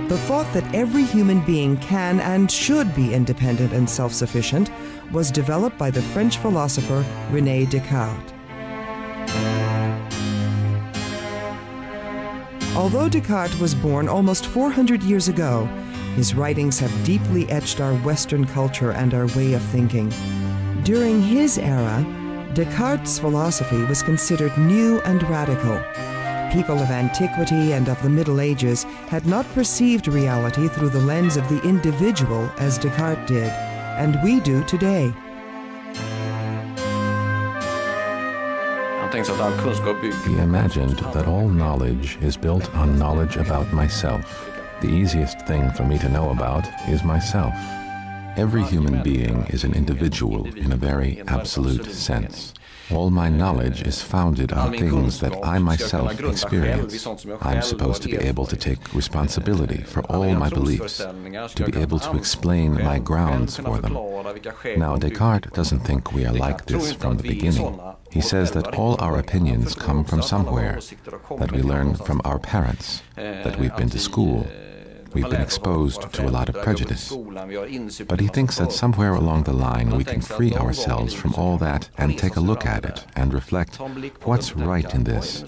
The thought that every human being can and should be independent and self-sufficient was developed by the French philosopher René Descartes. Although Descartes was born almost 400 years ago, his writings have deeply etched our Western culture and our way of thinking. During his era, Descartes' philosophy was considered new and radical. People of antiquity and of the Middle Ages had not perceived reality through the lens of the individual as Descartes did, and we do today. He imagined that all knowledge is built on knowledge about myself. The easiest thing for me to know about is myself. Every human being is an individual in a very absolute sense. All my knowledge is founded on things that I myself experience. I'm supposed to be able to take responsibility for all my beliefs, to be able to explain my grounds for them. Now, Descartes doesn't think we are like this from the beginning. He says that all our opinions come from somewhere, that we learn from our parents, that we've been to school, we've been exposed to a lot of prejudice. But he thinks that somewhere along the line we can free ourselves from all that and take a look at it and reflect, what's right in this?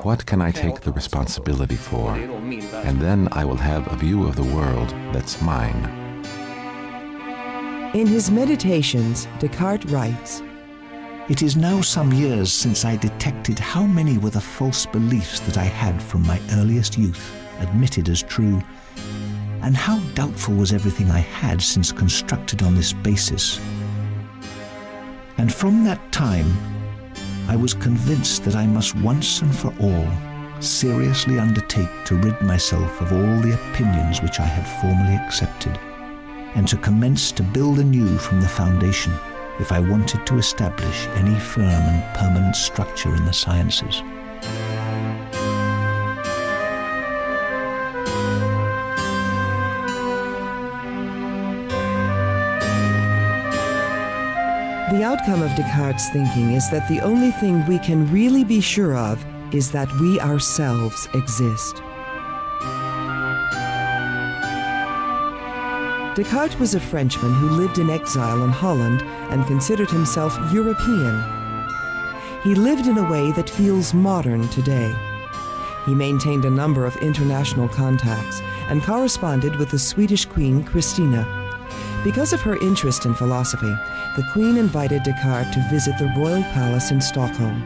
What can I take the responsibility for? And then I will have a view of the world that's mine. In his Meditations, Descartes writes, "It is now some years since I detected how many were the false beliefs that I had from my earliest youth, admitted as true, and how doubtful was everything I had since constructed on this basis. And from that time, I was convinced that I must once and for all seriously undertake to rid myself of all the opinions which I had formerly accepted, and to commence to build anew from the foundation if I wanted to establish any firm and permanent structure in the sciences." The outcome of Descartes' thinking is that the only thing we can really be sure of is that we ourselves exist. Descartes was a Frenchman who lived in exile in Holland and considered himself European. He lived in a way that feels modern today. He maintained a number of international contacts and corresponded with the Swedish Queen Christina. Because of her interest in philosophy, the Queen invited Descartes to visit the royal palace in Stockholm.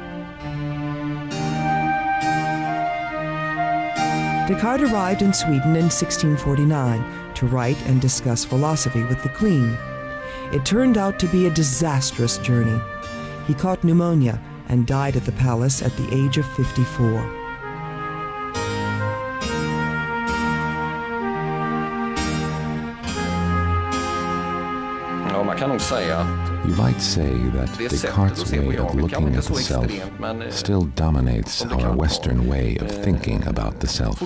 Descartes arrived in Sweden in 1649 to write and discuss philosophy with the Queen. It turned out to be a disastrous journey. He caught pneumonia and died at the palace at the age of 54. You might say that Descartes' way of looking at the self still dominates our Western way of thinking about the self.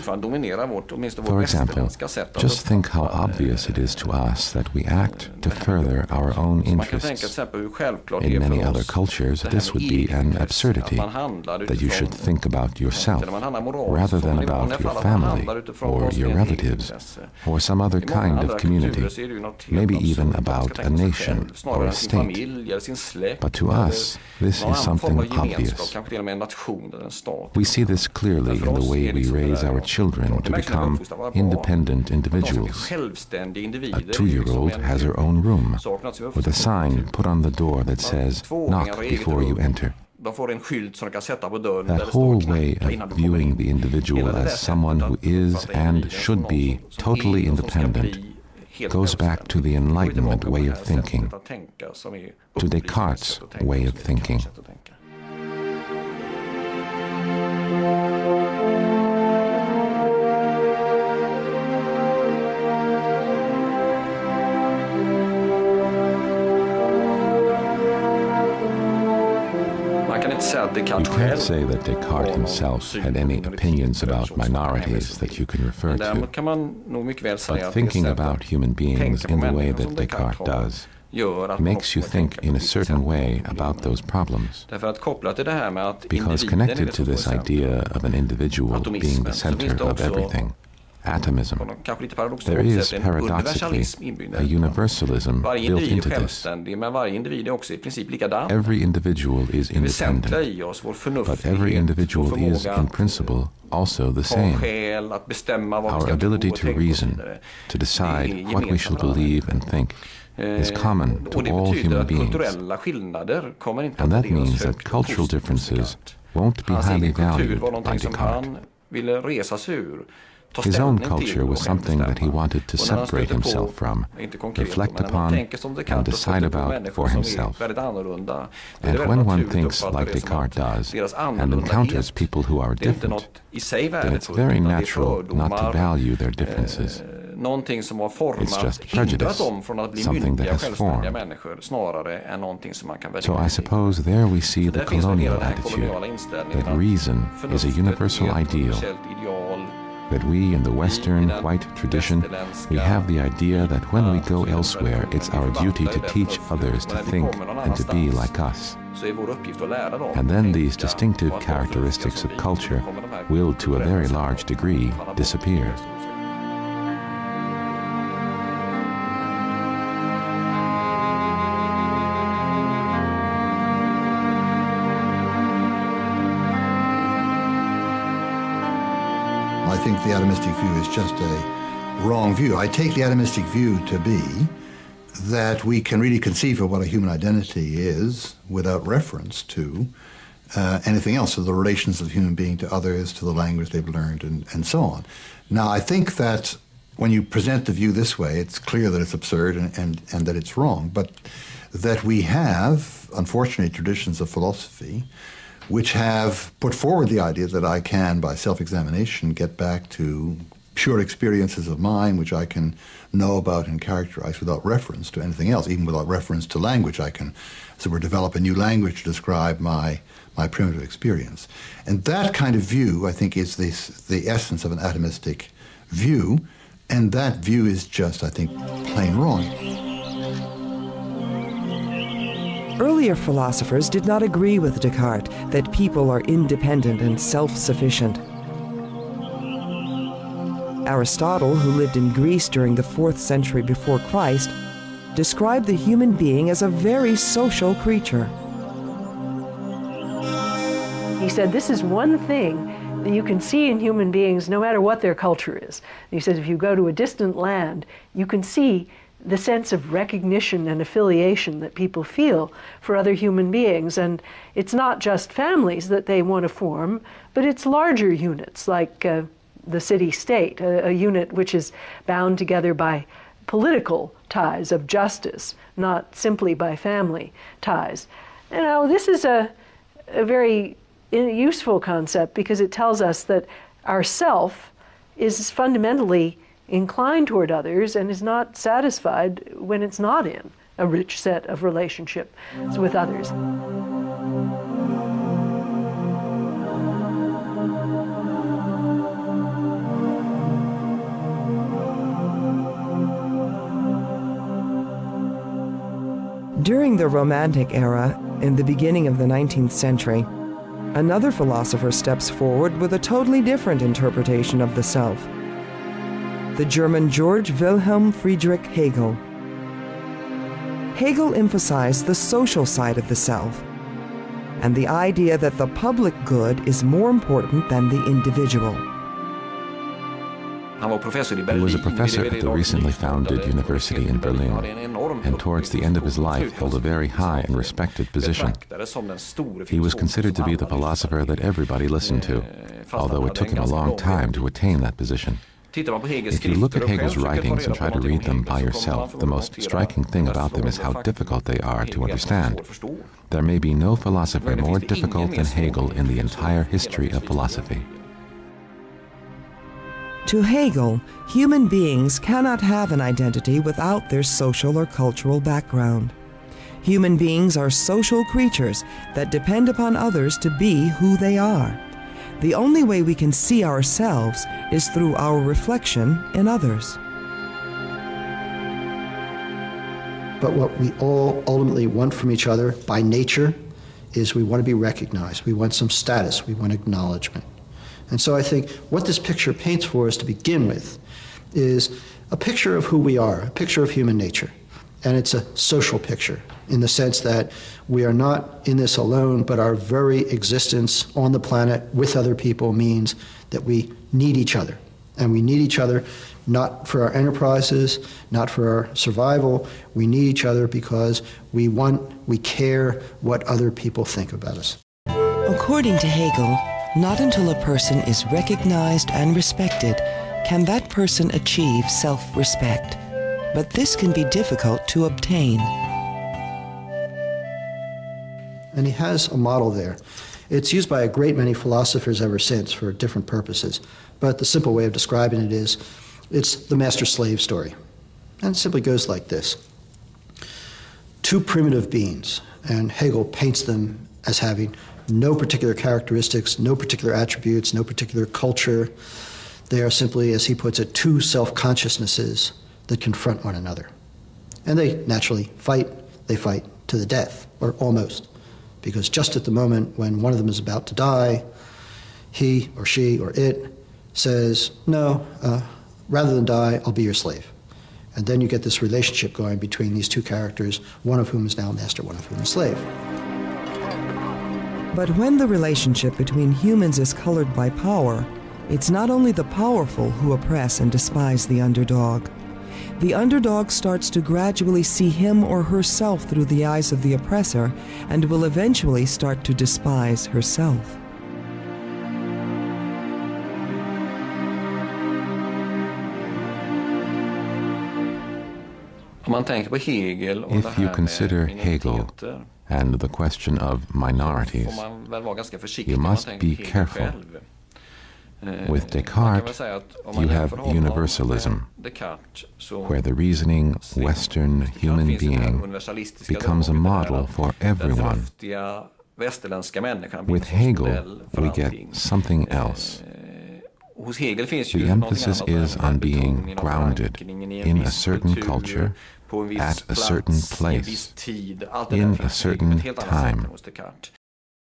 For example, just think how obvious it is to us that we act to further our own interests. In many other cultures, this would be an absurdity, that you should think about yourself rather than about your family or your relatives or some other kind of community, maybe even about a nation or a state. But to us, this is something obvious. We see this clearly in the way we raise our children to become independent individuals. A 2-year-old has her own room, with a sign put on the door that says, "Knock before you enter." That whole way of viewing the individual as someone who is and should be totally independent goes back to the Enlightenment way of thinking, to Descartes' way of thinking. You can't say that Descartes himself had any opinions about minorities that you can refer to, but thinking about human beings in the way that Descartes does makes you think in a certain way about those problems. Because connected to this idea of an individual being the center of everything, atomism. There is, paradoxically, a universalism built into this. Every individual is independent, but every individual is, in principle, also the same. Our ability to reason, to decide what we shall believe and think, is common to all human beings. And that means that cultural differences won't be highly valued by Descartes. His own culture was something that he wanted to separate himself from, reflect upon, and decide about for himself. And when one thinks like Descartes does, and encounters people who are different, then it's very natural not to value their differences. It's just prejudice, something that has formed. So I suppose there we see the colonial attitude, that reason is a universal ideal, that we in the Western white tradition, we have the idea that when we go elsewhere, it's our duty to teach others to think and to be like us. And then these distinctive characteristics of culture will, to a very large degree, disappear. I think the atomistic view is just a wrong view. I take the atomistic view to be that we can really conceive of what a human identity is without reference to anything else, to the relations of the human being to others, to the language they've learned, and so on. Now, I think that when you present the view this way, it's clear that it's absurd and that it's wrong, but that we have, unfortunately, traditions of philosophy which have put forward the idea that I can, by self-examination, get back to pure experiences of mine which I can know about and characterize without reference to anything else, even without reference to language. I can, as it were, develop a new language to describe my primitive experience. And that kind of view, I think, is the essence of an atomistic view, and that view is just, I think, plain wrong. Earlier philosophers did not agree with Descartes that people are independent and self-sufficient. Aristotle, who lived in Greece during the 4th century before Christ, described the human being as a very social creature. He said, this is one thing that you can see in human beings no matter what their culture is. And he says, if you go to a distant land, you can see the sense of recognition and affiliation that people feel for other human beings. And it's not just families that they want to form, but it's larger units like the city-state, a unit which is bound together by political ties of justice, not simply by family ties. You know, this is a very useful concept because it tells us that our self is fundamentally inclined toward others and is not satisfied when it's not in a rich set of relationships with others. During the Romantic era, in the beginning of the 19th century, another philosopher steps forward with a totally different interpretation of the self. The German Georg Wilhelm Friedrich Hegel. Hegel emphasized the social side of the self and the idea that the public good is more important than the individual. He was a professor at the recently founded university in Berlin, and towards the end of his life held a very high and respected position. He was considered to be the philosopher that everybody listened to, although it took him a long time to attain that position. If you look at Hegel's writings and try to read them by yourself, the most striking thing about them is how difficult they are to understand. There may be no philosopher more difficult than Hegel in the entire history of philosophy. To Hegel, human beings cannot have an identity without their social or cultural background. Human beings are social creatures that depend upon others to be who they are. The only way we can see ourselves is through our reflection in others. But what we all ultimately want from each other by nature is we want to be recognized. We want some status. We want acknowledgement. And so I think what this picture paints for us to begin with is a picture of who we are, a picture of human nature. And it's a social picture in the sense that we are not in this alone, but our very existence on the planet with other people means that we need each other. And we need each other not for our enterprises, not for our survival. We need each other because we care what other people think about us. According to Hegel, not until a person is recognized and respected can that person achieve self-respect. But this can be difficult to obtain. And he has a model there. It's used by a great many philosophers ever since for different purposes. But the simple way of describing it is, it's the master-slave story. And it simply goes like this. Two primitive beings, and Hegel paints them as having no particular characteristics, no particular attributes, no particular culture. They are simply, as he puts it, two self-consciousnesses that confront one another. And they naturally fight. They fight to the death, or almost. Because just at the moment when one of them is about to die, he or she or it says, no, rather than die, I'll be your slave. And then you get this relationship going between these two characters, one of whom is now master, one of whom is slave. But when the relationship between humans is colored by power, it's not only the powerful who oppress and despise the underdog. The underdog starts to gradually see him or herself through the eyes of the oppressor and will eventually start to despise herself. If you consider Hegel and the question of minorities, you must be careful. With Descartes, you have universalism, where the reasoning Western human being becomes a model for everyone. With Hegel, we get something else. The emphasis is on being grounded in a certain culture, at a certain place, in a certain time.